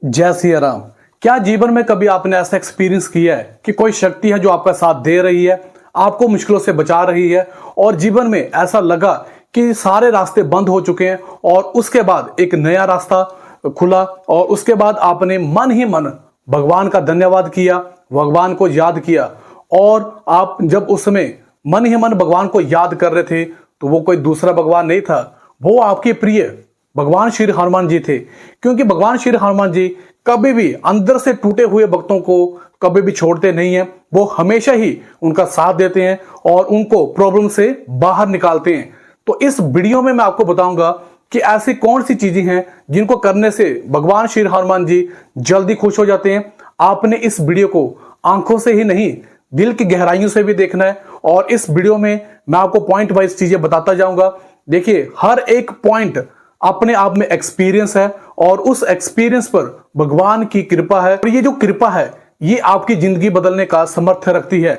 जय सिया राम। क्या जीवन में कभी आपने ऐसा एक्सपीरियंस किया है कि कोई शक्ति है जो आपका साथ दे रही है, आपको मुश्किलों से बचा रही है और जीवन में ऐसा लगा कि सारे रास्ते बंद हो चुके हैं और उसके बाद एक नया रास्ता खुला और उसके बाद आपने मन ही मन भगवान का धन्यवाद किया, भगवान को याद किया और आप जब उस समय मन ही मन भगवान को याद कर रहे थे तो वो कोई दूसरा भगवान नहीं था, वो आपके प्रिय भगवान श्री हनुमान जी थे। क्योंकि भगवान श्री हनुमान जी कभी भी अंदर से टूटे हुए भक्तों को कभी भी छोड़ते नहीं हैं, वो हमेशा ही उनका साथ देते हैं और उनको प्रॉब्लम से बाहर निकालते हैं। तो इस वीडियो में मैं आपको बताऊंगा कि ऐसी कौन सी चीजें हैं जिनको करने से भगवान श्री हनुमान जी जल्दी खुश हो जाते हैं। आपने इस वीडियो को आंखों से ही नहीं, दिल की गहराइयों से भी देखना है और इस वीडियो में मैं आपको पॉइंट वाइज चीजें बताता जाऊंगा। देखिए, हर एक पॉइंट अपने आप में एक्सपीरियंस है और उस एक्सपीरियंस पर भगवान की कृपा है और ये जो कृपा है ये आपकी जिंदगी बदलने का सामर्थ्य रखती है।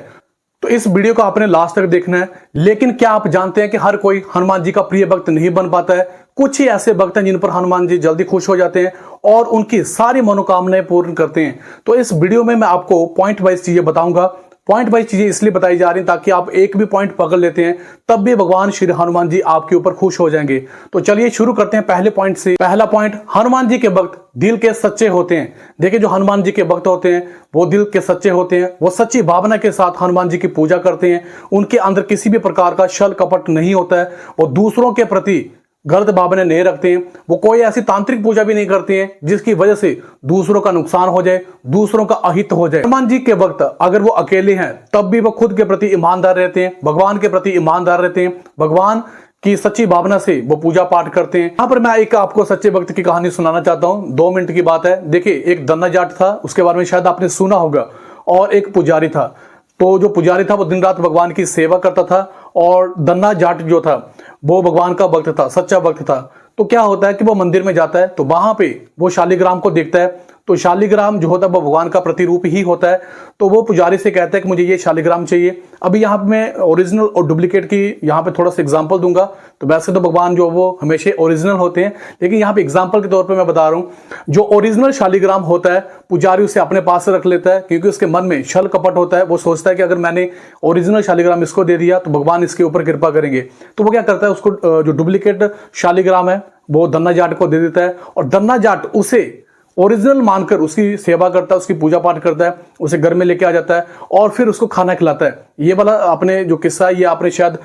तो इस वीडियो को आपने लास्ट तक देखना है। लेकिन क्या आप जानते हैं कि हर कोई हनुमान जी का प्रिय भक्त नहीं बन पाता है। कुछ ही ऐसे भक्त हैं जिन पर हनुमान जी जल्दी खुश हो जाते हैं और उनकी सारी मनोकामनाएं पूर्ण करते हैं। तो इस वीडियो में मैं आपको पॉइंट वाइज चीजें बताऊंगा। पॉइंट वाइज चीजें इसलिए बताई जा रही ताकि आप एक भी पॉइंट पकड़ लेते हैं तब भी भगवान श्री हनुमान जी आपके ऊपर खुश हो जाएंगे। तो चलिए शुरू करते हैं पहले पॉइंट से। पहला पॉइंट, हनुमान जी के भक्त दिल के सच्चे होते हैं। देखिए, जो हनुमान जी के भक्त होते हैं वो दिल के सच्चे होते हैं, वो सच्ची भावना के साथ हनुमान जी की पूजा करते हैं। उनके अंदर किसी भी प्रकार का छल कपट नहीं होता है, वो दूसरों के प्रति गलत भावना नहीं रखते हैं, वो कोई ऐसी तांत्रिक पूजा भी नहीं करते हैं जिसकी वजह से दूसरों का नुकसान हो जाए, दूसरों का अहित हो जाए। हनुमान जी के भक्त अगर वो अकेले हैं तब भी वो खुद के प्रति ईमानदार रहते हैं, भगवान के प्रति ईमानदार रहते हैं, भगवान की सच्ची भावना से वो पूजा पाठ करते हैं। यहाँ पर मैं एक आपको सच्चे भक्त की कहानी सुनाना चाहता हूँ, 2 मिनट की बात है। देखिए, एक दन्ना जाट था, उसके बारे में शायद आपने सुना होगा, और एक पुजारी था। तो जो पुजारी था वो दिन रात भगवान की सेवा करता था और दन्ना जाट जो था वो भगवान का भक्त था, सच्चा भक्त था। तो क्या होता है कि वो मंदिर में जाता है तो वहां पे वो शालिग्राम को देखता है। तो शालिग्राम जो होता है वो भगवान का प्रतिरूप ही होता है। तो वो पुजारी से कहता है कि मुझे ये शालिग्राम चाहिए। अभी यहाँ पे मैं ओरिजिनल और डुप्लीकेट की यहाँ पे थोड़ा सा एग्जांपल दूंगा। तो वैसे तो भगवान जो वो हमेशा ओरिजिनल होते हैं, लेकिन यहाँ पे एग्जांपल के तौर पे मैं बता रहा हूँ। जो ओरिजिनल शालिग्राम होता है पुजारी उसे अपने पास से रख लेता है क्योंकि उसके मन में छल कपट होता है। वो सोचता है कि अगर मैंने ओरिजिनल शालिग्राम इसको दे दिया तो भगवान इसके ऊपर कृपा करेंगे। तो वो क्या करता है, उसको जो डुप्लीकेट शालिग्राम है वो दन्ना जाट को दे देता है और दन्ना जाट उसे ओरिजिनल मानकर उसकी सेवा करता है, उसकी पूजा पाठ करता है, उसे घर में लेके आ जाता है और फिर उसको खाना खिलाता है। ये वाला आपने जो किस्सा है ये आपने शायद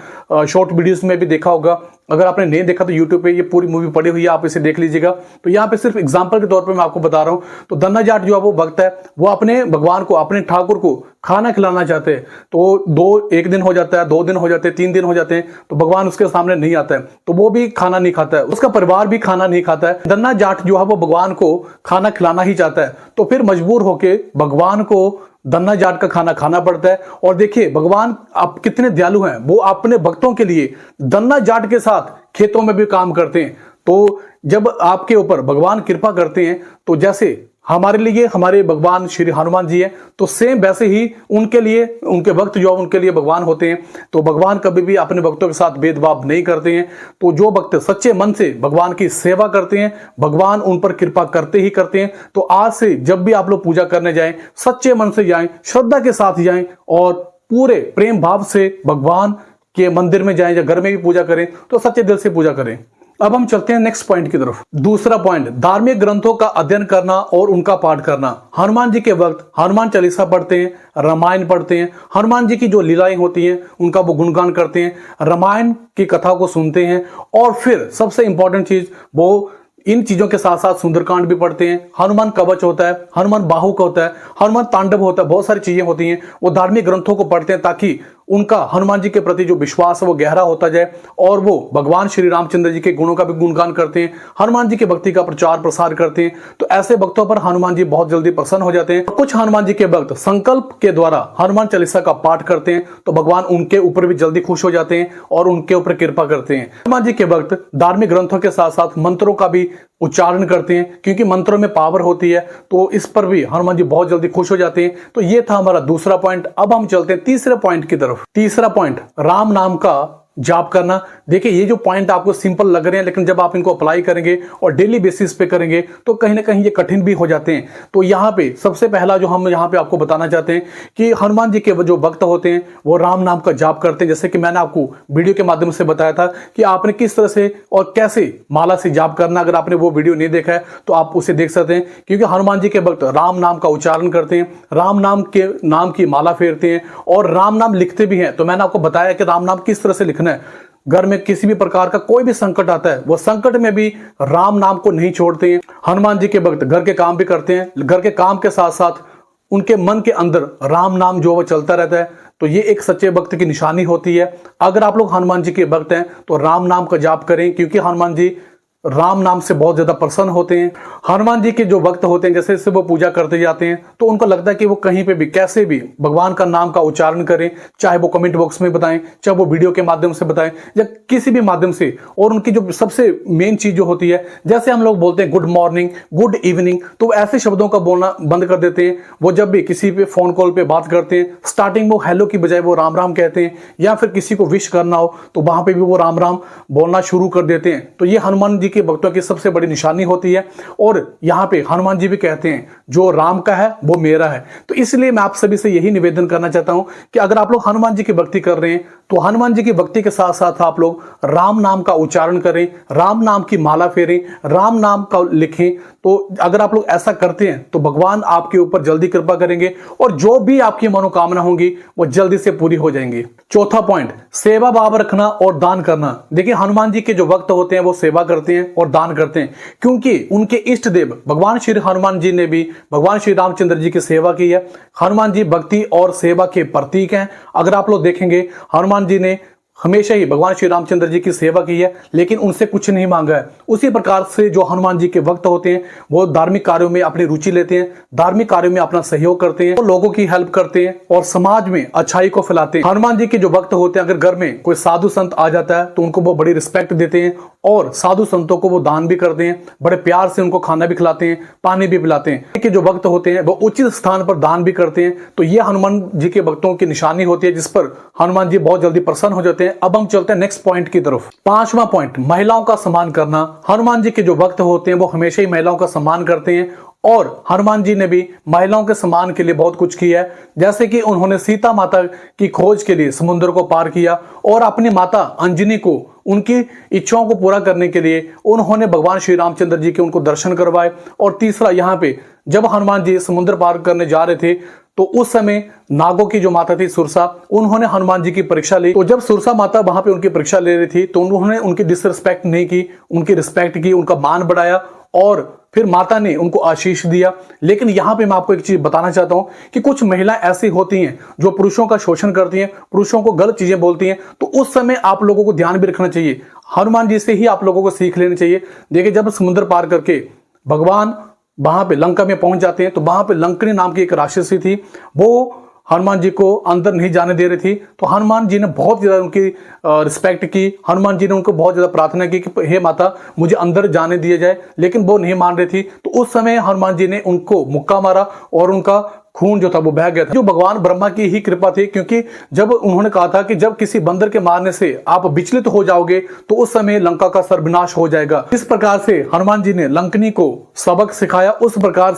शॉर्ट वीडियोस में भी देखा होगा। अगर आपने नहीं देखा तो यूट्यूब पे ये पूरी मूवी पड़ी हुई है, आप इसे देख लीजिएगा। तो यहाँ पे सिर्फ एग्जांपल के तौर पे मैं आपको बता रहा हूँ। तो दन्ना जाट जो है वो भक्त है, वो अपने भगवान को, अपने ठाकुर को खाना खिलाना चाहते हैं। तो एक दिन हो जाता है, 2 दिन हो जाते हैं, 3 दिन हो जाते हैं, तो भगवान उसके सामने नहीं आता है, तो वो भी खाना नहीं खाता है, उसका परिवार भी खाना नहीं खाता है। दन्ना जाट जो है वो भगवान को खाना खिलाना ही चाहता है, तो फिर मजबूर होके भगवान को दन्ना जाट का खाना खाना पड़ता है। और देखिए भगवान आप कितने दयालु हैं, वो अपने भक्तों के लिए दन्ना जाट के साथ खेतों में भी काम करते हैं। तो जब आपके ऊपर भगवान कृपा करते हैं तो जैसे हमारे लिए हमारे भगवान श्री हनुमान जी हैं, तो सेम वैसे ही उनके लिए, उनके भक्त जो उनके लिए भगवान होते हैं। तो भगवान कभी भी अपने भक्तों के साथ भेदभाव नहीं करते हैं। तो जो भक्त सच्चे मन से भगवान की सेवा करते हैं भगवान उन पर कृपा करते ही करते हैं। तो आज से जब भी आप लोग पूजा करने जाएं सच्चे मन से जाएं, श्रद्धा के साथ जाएं और पूरे प्रेम भाव से भगवान के मंदिर में जाएं या घर में भी पूजा करें तो सच्चे दिल से पूजा करें। अब हम चलते हैं नेक्स्ट पॉइंट की तरफ। दूसरा पॉइंट, धार्मिक ग्रंथों का अध्ययन करना और उनका पाठ करना। हनुमान जी के वक्त हनुमान चालीसा पढ़ते हैं, रामायण पढ़ते हैं, हनुमान जी की जो लीलाएं होती हैं उनका वो गुणगान करते हैं, रामायण की कथा को सुनते हैं और फिर सबसे इंपॉर्टेंट चीज, वो इन चीजों के साथ साथ सुंदरकांड भी पढ़ते हैं, हनुमान कवच होता है, हनुमान बाहुक होता है, हनुमान तांडव होता है, बहुत सारी चीजें होती हैं। वो धार्मिक ग्रंथों को पढ़ते हैं ताकि उनका हनुमान जी के प्रति जो विश्वास है वो गहरा होता जाए और वो भगवान श्री रामचंद्र जी के गुणों का भी गुणगान करते हैं, हनुमान जी की भक्ति का प्रचार प्रसार करते हैं। तो ऐसे भक्तों पर हनुमान जी बहुत जल्दी प्रसन्न हो जाते हैं। कुछ हनुमान जी के भक्त संकल्प के द्वारा हनुमान चालीसा का पाठ करते हैं तो भगवान उनके ऊपर भी जल्दी खुश हो जाते हैं और उनके ऊपर कृपा करते हैं। हनुमान जी के भक्त धार्मिक ग्रंथों के साथ साथ मंत्रों का भी उच्चारण करते हैं क्योंकि मंत्रों में पावर होती है, तो इस पर भी हनुमान जी बहुत जल्दी खुश हो जाते हैं। तो ये था हमारा दूसरा पॉइंट। अब हम चलते हैं तीसरे पॉइंट की तरफ। तीसरा पॉइंट, राम नाम का जाप करना। देखिए ये जो पॉइंट आपको सिंपल लग रहे हैं, लेकिन जब आप इनको अप्लाई करेंगे और डेली बेसिस पे करेंगे तो कहीं ना कहीं ये कठिन भी हो जाते हैं। तो यहाँ पे सबसे पहला जो हम यहाँ पे आपको बताना चाहते हैं कि हनुमान जी के जो भक्त होते हैं वो राम नाम का जाप करते हैं। जैसे कि मैंने आपको वीडियो के माध्यम से बताया था कि आपने किस तरह से और कैसे माला से जाप करना। अगर आपने वो वीडियो नहीं देखा है तो आप उसे देख सकते हैं, क्योंकि हनुमान जी के भक्त राम नाम का उच्चारण करते हैं, राम नाम के नाम की माला फेरते हैं और राम नाम लिखते भी हैं। तो मैंने आपको बताया कि राम नाम किस तरह से लिखना है। घर में किसी भी प्रकार का कोई भी संकट आता है, वो संकट में भी राम नाम को नहीं छोड़ते हैं। हनुमान जी के भक्त घर के काम भी करते हैं, घर के काम के साथ साथ उनके मन के अंदर राम नाम जो वो चलता रहता है। तो ये एक सच्चे भक्त की निशानी होती है। अगर आप लोग हनुमान जी के भक्त हैं तो राम नाम का जाप करें, क्योंकि हनुमान जी राम नाम से बहुत ज्यादा प्रसन्न होते हैं। हनुमान जी के जो भक्त होते हैं, जैसे जैसे वो पूजा करते जाते हैं तो उनको लगता है कि वो कहीं पे भी कैसे भी भगवान का नाम का उच्चारण करें, चाहे वो कमेंट बॉक्स में बताएं, चाहे वो वीडियो के माध्यम से बताएं या किसी भी माध्यम से। और उनकी जो सबसे मेन चीज जो होती है, जैसे हम लोग बोलते हैं गुड मॉर्निंग, गुड इवनिंग, तो ऐसे शब्दों का बोलना बंद कर देते हैं। वो जब भी किसी पे फोन कॉल पे बात करते हैं, स्टार्टिंग में हेलो की बजाय वो राम राम कहते हैं, या फिर किसी को विश करना हो तो वहां पे भी वो राम राम बोलना शुरू कर देते हैं। तो ये हनुमान जी के भक्तों की सबसे बड़ी निशानी होती है। और यहाँ पे हनुमान जी भी कहते हैं जो राम का है वो मेरा है। तो इसलिए मैं आप सभी से यही निवेदन करना चाहता हूं कि अगर आप लोग हनुमान जी की भक्ति कर रहे हैं तो हनुमान जी की भक्ति के साथ साथ आप लोग राम नाम का उच्चारण करें, राम नाम की माला फेरें, राम नाम का लिखें। तो अगर आप लोग ऐसा करते हैं तो भगवान आपके ऊपर जल्दी कृपा करेंगे और जो भी आपकी मनोकामना होंगी वो जल्दी से पूरी हो जाएंगी। चौथा पॉइंट, सेवा भाव रखना और दान करना। देखिए हनुमान जी के जो भक्त होते हैं वो सेवा करते हैं और दान करते हैं, क्योंकि उनके इष्ट देव भगवान श्री हनुमान जी ने भी भगवान श्री रामचंद्र जी की सेवा की है। हनुमान जी भक्ति और सेवा के प्रतीक हैं। अगर आप लोग देखेंगे हनुमान जी ने हमेशा ही भगवान श्री रामचंद्र जी की सेवा की है, लेकिन उनसे कुछ नहीं मांगा है। उसी प्रकार से जो हनुमान जी के भक्त होते हैं वो धार्मिक कार्यों में अपनी रुचि लेते हैं, धार्मिक कार्यों में अपना सहयोग करते हैं, वो लोगों की हेल्प करते हैं और समाज में अच्छाई को फैलाते हैं। हनुमान जी के जो भक्त होते हैं, अगर घर में कोई साधु संत आ जाता है तो उनको वो बड़ी रिस्पेक्ट देते हैं और साधु संतों को वो दान भी करते हैं, बड़े प्यार से उनको खाना भी खिलाते हैं, पानी भी पिलाते हैं। के जो भक्त होते हैं वो उचित स्थान पर दान भी करते हैं। तो ये हनुमान जी के भक्तों की निशानी होती है, जिस पर हनुमान जी बहुत जल्दी प्रसन्न हो जाते हैं। अब हम चलते हैं नेक्स्ट पॉइंट की तरफ। पांचवा पॉइंट, महिलाओं का सम्मान करना। हनुमान जी के जो भक्त होते हैं वो हमेशा ही महिलाओं का सम्मान करते हैं और हनुमान जी ने भी महिलाओं के सम्मान के लिए बहुत कुछ किया है। जैसे कि उन्होंने सीता माता की खोज के लिए समुद्र को पार किया और अपनी माता अंजनी को उनकी इच्छाओं को पूरा करने के लिए उन्होंने भगवान श्री रामचंद्र जी के उनको दर्शन करवाए। और तीसरा, यहाँ पे जब हनुमान जी समुद्र पार करने जा रहे थे तो उस समय नागों की जो माता थी सुरसा, उन्होंने हनुमान जी की परीक्षा ली। तो जब सुरसा माता वहां पे उनकी परीक्षा ले रही थी तो उन्होंने उनकी डिसरिस्पेक्ट नहीं की, उनकी रिस्पेक्ट की, उनका मान बढ़ाया और फिर माता ने उनको आशीष दिया। लेकिन यहां पे मैं आपको एक चीज बताना चाहता हूं कि कुछ महिलाएं ऐसी होती हैं जो पुरुषों का शोषण करती हैं, पुरुषों को गलत चीजें बोलती हैं। तो उस समय आप लोगों को ध्यान भी रखना चाहिए, हनुमान जी से ही आप लोगों को सीख लेनी चाहिए। देखिए जब समुद्र पार करके भगवान वहां पे लंका में पहुंच जाते हैं तो वहां पे लंकनी नाम की एक राक्षसी थी, वो हनुमान जी को अंदर नहीं जाने दे रही थी। तो हनुमान जी ने बहुत ज्यादा उनकी रिस्पेक्ट की। हनुमान जी ने उनको बहुत ज्यादा प्रार्थना की कि हे माता मुझे अंदर जाने दिया जाए, लेकिन वो नहीं मान रही थी। तो उस समय हनुमान जी ने उनको मुक्का मारा और उनका खून जो था वो बह गया था, जो भगवान ब्रह्मा की ही कृपा थी। क्योंकि जब उन्होंने कहा था कि जब किसी बंदर के मारने से आप विचलित हो जाओगे तो उस समय लंका का सर्वनाश हो जाएगा। इस प्रकार से हनुमान जी ने लंकनी को सबक सिखाया। उस प्रकार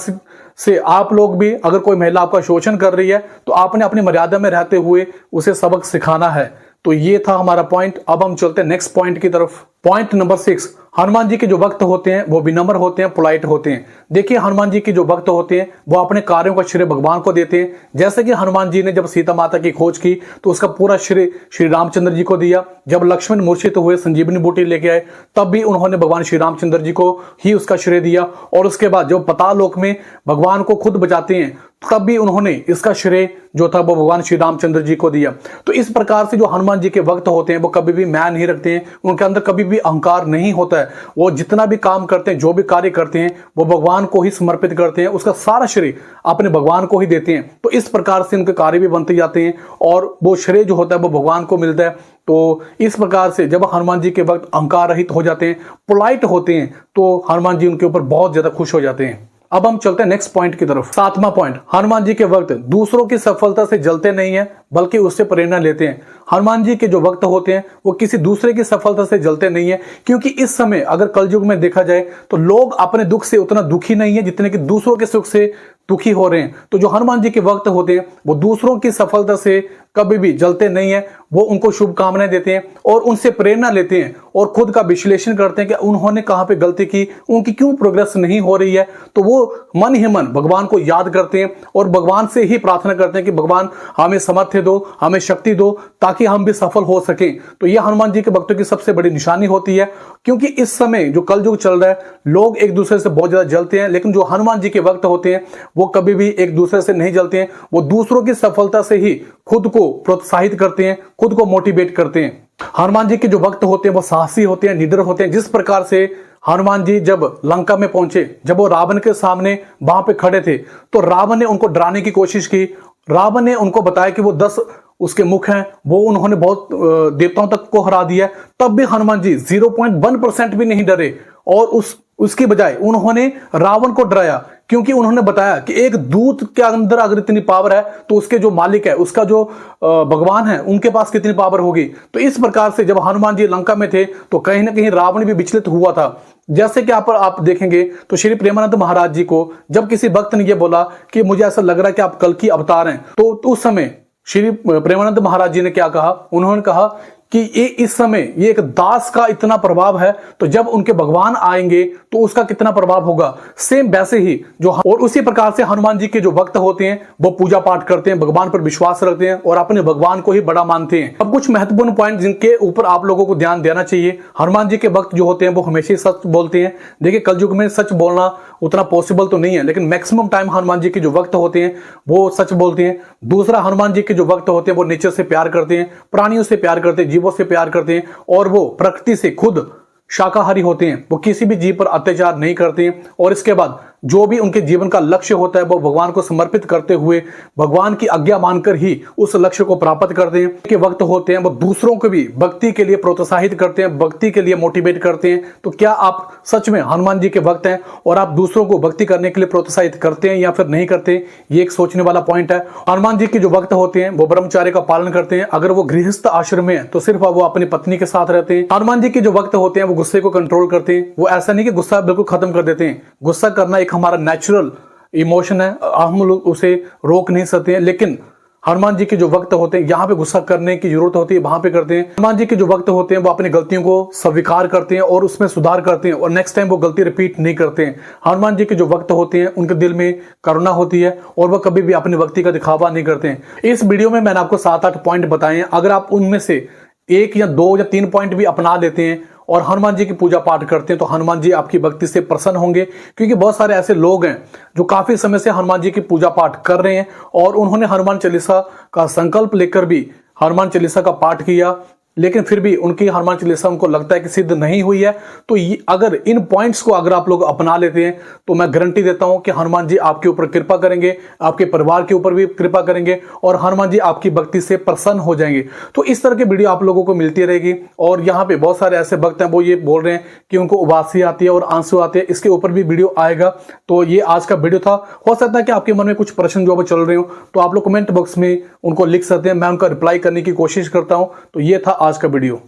से आप लोग भी, अगर कोई महिला आपका शोषण कर रही है तो आपने अपनी मर्यादा में रहते हुए उसे सबक सिखाना है। तो ये था हमारा पॉइंट। अब हम चलते हैं नेक्स्ट पॉइंट की तरफ। पॉइंट नंबर 6, हनुमान जी के जो भक्त होते हैं वो विनम्र होते हैं, पोलाइट होते हैं। देखिए हनुमान जी के जो भक्त होते हैं वो अपने कार्यों का श्रेय भगवान को देते हैं। जैसे कि हनुमान जी ने जब सीता माता की खोज की तो उसका पूरा श्रेय श्री रामचंद्र जी को दिया। जब लक्ष्मण मूर्छित हुए, संजीवनी बूटी लेके आए, तब भी उन्होंने भगवान श्री रामचंद्र जी को ही उसका श्रेय दिया। और उसके बाद जब पाताल लोक में भगवान को खुद बचाते हैं तब भी उन्होंने इसका श्रेय जो था वो भगवान श्री रामचंद्र जी को दिया। तो इस प्रकार से जो हनुमान जी के भक्त होते हैं वो कभी भी मैं नहीं रखते हैं, उनके अंदर कभी भी अहंकार नहीं होता है। वो जितना भी काम करते हैं, जो भी कार्य करते हैं, वो भगवान को ही समर्पित करते हैं, उसका सारा श्रेय अपने भगवान को ही देते हैं। तो इस प्रकार से उनके कार्य भी बनते जाते हैं और वो श्रेय जो होता है वो भगवान को मिलता है। तो इस प्रकार से जब हनुमान जी के भक्त अहंकार रहित हो जाते हैं, पोलाइट होते हैं, तो हनुमान जी उनके ऊपर बहुत ज्यादा खुश हो जाते हैं। अब हम चलते हैं नेक्स्ट पॉइंट की तरफ। 7वां पॉइंट, हनुमान जी के भक्त दूसरों की सफलता से जलते नहीं है बल्कि उससे प्रेरणा लेते हैं। हनुमान जी के जो भक्त होते हैं वो किसी दूसरे की सफलता से जलते नहीं है, क्योंकि इस समय अगर कलयुग में देखा जाए तो लोग अपने दुख से उतना दुखी नहीं है जितने कि दूसरों के सुख से दुखी हो रहे हैं। तो जो हनुमान जी के भक्त होते हैं वो दूसरों की सफलता से कभी भी जलते नहीं है, वो उनको शुभकामनाएं देते हैं और उनसे प्रेरणा लेते हैं और खुद का विश्लेषण करते हैं कि उन्होंने कहां पे गलती की, उनकी क्यों प्रोग्रेस नहीं हो रही है। तो वो मन ही मन भगवान को याद करते हैं और भगवान से ही प्रार्थना करते हैं कि भगवान हमें सामर्थ्य दो, हमें शक्ति दो, ताकि हम भी सफल हो सकें। तो यह हनुमान जी के भक्तों की सबसे बड़ी निशानी होती है, क्योंकि इस समय जो कलयुग चल रहा है लोग एक दूसरे से बहुत ज्यादा जलते हैं, लेकिन जो हनुमान जी के भक्त होते हैं वो कभी भी एक दूसरे से नहीं जलते हैं। वो दूसरों की सफलता से ही खुद को प्रोत्साहित करते हैं, खुद को मोटिवेट करते हैं। हनुमान जी के जो भक्त होते हैं वो साहसी होते हैं, निडर होते हैं। जिस प्रकार से हनुमान जी जब लंका में पहुंचे, जब वो रावण के सामने वहां पे खड़े थे, तो रावण ने उनको डराने की कोशिश की। रावण ने उनको बताया कि वो 10 उसके मुख हैं, वो उन्होंने बहुत देवताओं तक को हरा दिया। तब भी हनुमान जी 0.1% भी नहीं डरे और उसकी बजाय उन्होंने रावण को डराया, क्योंकि उन्होंने बताया कि एक दूत के अंदर अगर इतनी पावर है तो उसके जो मालिक है, उसका जो भगवान है, उनके पास कितनी पावर होगी। तो इस प्रकार से जब हनुमान जी लंका में थे तो कहीं ना कहीं रावण भी विचलित हुआ था। जैसे कि आप देखेंगे तो श्री प्रेमानंद महाराज जी को जब किसी भक्त ने यह बोला कि मुझे ऐसा लग रहा है कि आप कल की अवतार हैं, तो उस समय श्री प्रेमानंद महाराज जी ने क्या कहा, उन्होंने कहा कि ये इस समय ये एक दास का इतना प्रभाव है, तो जब उनके भगवान आएंगे तो उसका कितना प्रभाव होगा। सेम वैसे ही और उसी प्रकार से हनुमान जी के जो भक्त होते हैं वो पूजा पाठ करते हैं, भगवान पर विश्वास रखते हैं और अपने भगवान को ही बड़ा मानते हैं। अब कुछ महत्वपूर्ण पॉइंट जिनके ऊपर आप लोगों को ध्यान देना चाहिए। हनुमान जी के भक्त जो होते हैं वो हमेशा सच बोलते हैं। देखिए, कलयुग में सच बोलना उतना पॉसिबल तो नहीं है, लेकिन मैक्सिमम टाइम हनुमान जी के जो भक्त होते हैं वो सच बोलते हैं। दूसरा, हनुमान जी के जो भक्त होते हैं वो नेचर से प्यार करते हैं, प्राणियों से प्यार करते हैं, जीवों से प्यार करते हैं और वो प्रकृति से खुद शाकाहारी होते हैं। वो किसी भी जीव पर अत्याचार नहीं करते हैं और इसके बाद जो भी उनके जीवन का लक्ष्य होता है वो भगवान को समर्पित करते हुए भगवान की आज्ञा मानकर ही उस लक्ष्य को प्राप्त करते हैं। के वक्त होते हैं वो दूसरों को भी भक्ति के लिए प्रोत्साहित करते हैं, भक्ति के लिए मोटिवेट करते हैं। तो क्या आप सच में हनुमान जी के भक्त हैं और आप दूसरों को भक्ति करने के लिए प्रोत्साहित करते हैं या फिर नहीं करते? ये एक सोचने वाला पॉइंट है। हनुमान जी के जो भक्त होते हैं वो ब्रह्मचार्य का पालन करते हैं। अगर वो गृहस्थ आश्रम में है तो सिर्फ वो अपनी पत्नी के साथ रहते हैं। हनुमान जी के जो भक्त होते हैं वो गुस्से को कंट्रोल करते हैं। वो ऐसा नहीं कि गुस्सा बिल्कुल खत्म कर देते हैं। गुस्सा करना एक हमारा नेचुरल इमोशन है, हम लोग उसे रोक नहीं सकते हैं, लेकिन हनुमान जी के जो भक्त होते हैं यहाँ पे गुस्सा करने की जरूरत होती है, वहां पे करते हैं। हनुमान जी के जो भक्त होते हैं वो अपनी गलतियों को स्वीकार करते हैं और उसमें सुधार करते हैं और नेक्स्ट टाइम वो गलती रिपीट नहीं करते हैं। हनुमान जी के जो भक्त होते हैं उनके दिल में करुणा होती है और वह कभी भी अपनी भक्ति का दिखावा नहीं करते हैं। इस वीडियो में मैंने आपको 7-8 पॉइंट बताए हैं। अगर आप उनमें से 1 या 2 या 3 पॉइंट भी अपना लेते हैं और हनुमान जी की पूजा पाठ करते हैं तो हनुमान जी आपकी भक्ति से प्रसन्न होंगे। क्योंकि बहुत सारे ऐसे लोग हैं जो काफी समय से हनुमान जी की पूजा पाठ कर रहे हैं और उन्होंने हनुमान चालीसा का संकल्प लेकर भी हनुमान चालीसा का पाठ किया, लेकिन फिर भी उनकी हनुमान चालीसा उनको लगता है कि सिद्ध नहीं हुई है। तो अगर इन पॉइंट्स को अगर आप लोग अपना लेते हैं तो मैं गारंटी देता हूं कि हनुमान जी आपके ऊपर कृपा करेंगे, आपके परिवार के ऊपर भी कृपा करेंगे और हनुमान जी आपकी भक्ति से प्रसन्न हो जाएंगे। तो इस तरह की वीडियो आप लोगों को मिलती रहेगी। और यहाँ पे बहुत सारे ऐसे भक्त हैं वो ये बोल रहे हैं कि उनको उबासी आती है और आंसू आते हैं, इसके ऊपर भी वीडियो आएगा। तो ये आज का वीडियो था। हो सकता है कि आपके मन में कुछ प्रश्न जो चल रहे हो तो आप लोग कमेंट बॉक्स में उनको लिख सकते हैं, मैं उनका रिप्लाई करने की कोशिश करता हूं। तो ये था आज का वीडियो।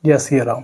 जय सिया राम।